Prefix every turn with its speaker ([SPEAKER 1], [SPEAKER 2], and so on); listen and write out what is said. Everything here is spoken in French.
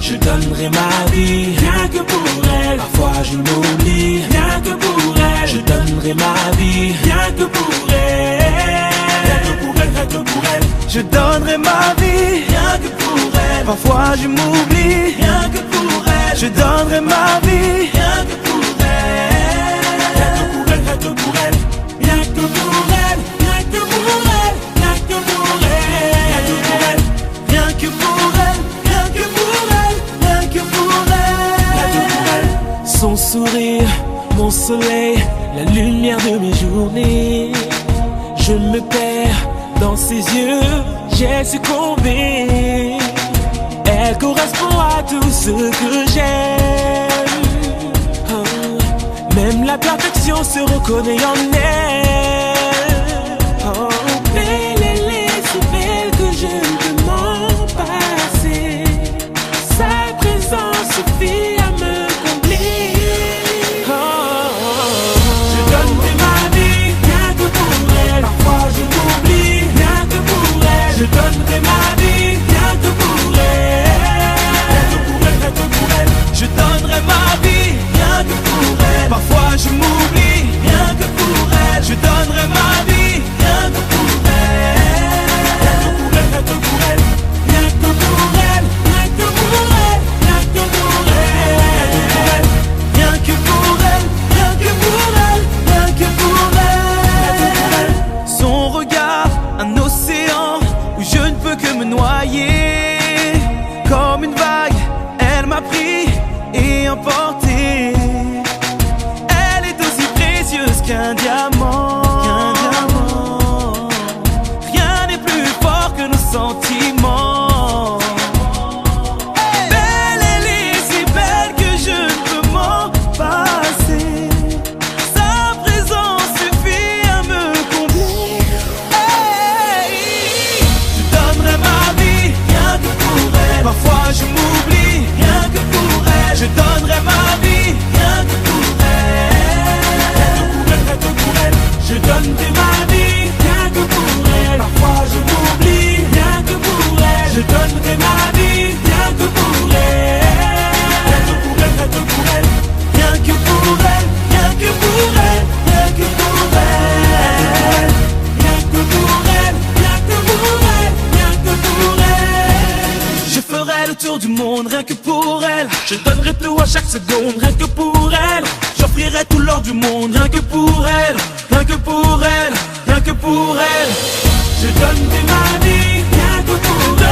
[SPEAKER 1] Je donnerai ma vie, rien que pour elle. Parfois je m'oublie, rien que pour elle. Je donnerai ma vie, rien que pour elle. Rien que pour elle, rien que pour elle.
[SPEAKER 2] Je donnerai ma vie,
[SPEAKER 1] Rien que pour elle.
[SPEAKER 2] parfois je m'oublie.
[SPEAKER 1] Rien que pour elle.
[SPEAKER 2] Je donnerai ma vie,
[SPEAKER 1] Rien que pour elle. Rien que pour elle, rien que pour elle. Rien que pour elle. Rien que pour elle. Rien que pour elle. Rien que pour elle.
[SPEAKER 2] rien que pour elle, rien que pour elle,
[SPEAKER 1] Rien que pour elle. Son sourire, mon soleil, la lumière de mes journées. Je me perds dans ses yeux, j'ai succombé. Elle correspond à tout ce que j'aime. Oh, même la perfection se reconnaît en elle. Oh, belle, elle est si belle que je ne peux m'en passer. Sa présence suffit à me combler. Oh, je donnerai ma vie, rien que pour elle. Parfois je m'oublie, rien que pour elle. Je donnerai ma vie, rien que pour elle. Rien que pour elle, rien que pour elle.
[SPEAKER 2] je donnerai ma vie,
[SPEAKER 1] Rien que pour elle.
[SPEAKER 2] parfois je m'oublie.
[SPEAKER 1] Rien que pour elle.
[SPEAKER 2] Je donnerai ma vie,
[SPEAKER 1] Rien que pour elle. Rien que pour elle, rien que pour elle. Rien que pour elle. Rien que pour elle. Rien que pour elle.
[SPEAKER 2] rien que pour elle,
[SPEAKER 1] Rien que pour elle.
[SPEAKER 2] rien que pour elle.
[SPEAKER 1] Elle.
[SPEAKER 2] Son regard, un océan où je ne peux que me noyer. Comme une vague, elle m'a pris et emporté. Elle est aussi précieuse qu'un diamant. Rien n'est plus fort que nos sentiments. Belle, elle est si belle que je ne peux m'en passer. Sa présence suffit à me combler. Hey, je donnerai ma vie,
[SPEAKER 1] Rien que pour elle.
[SPEAKER 2] parfois je m'oublie.
[SPEAKER 1] Rien que pour elle.
[SPEAKER 2] Je donnerai ma vie,
[SPEAKER 1] Rien que pour elle. Rien que pour elle. Rien que pour elle. Je donnerai ma vie. Rien que pour elle. Parfois je m'oublie. Rien que pour elle. Je donnerai ma vie. Rien que pour elle. Rien que pour elle. Rien que pour elle.
[SPEAKER 2] rien que pour elle,
[SPEAKER 1] Rien que pour elle. Rien que pour elle. Rien que pour elle. Rien que pour elle. Rien que pour elle.
[SPEAKER 2] je ferai le tour du monde rien que pour elle.
[SPEAKER 1] Je donnerai tout à chaque seconde, rien que pour elle. J'offrirai tout l'or du monde, rien que pour elle. Rien que pour elle, rien que pour elle. Je donnerai ma vie, rien que pour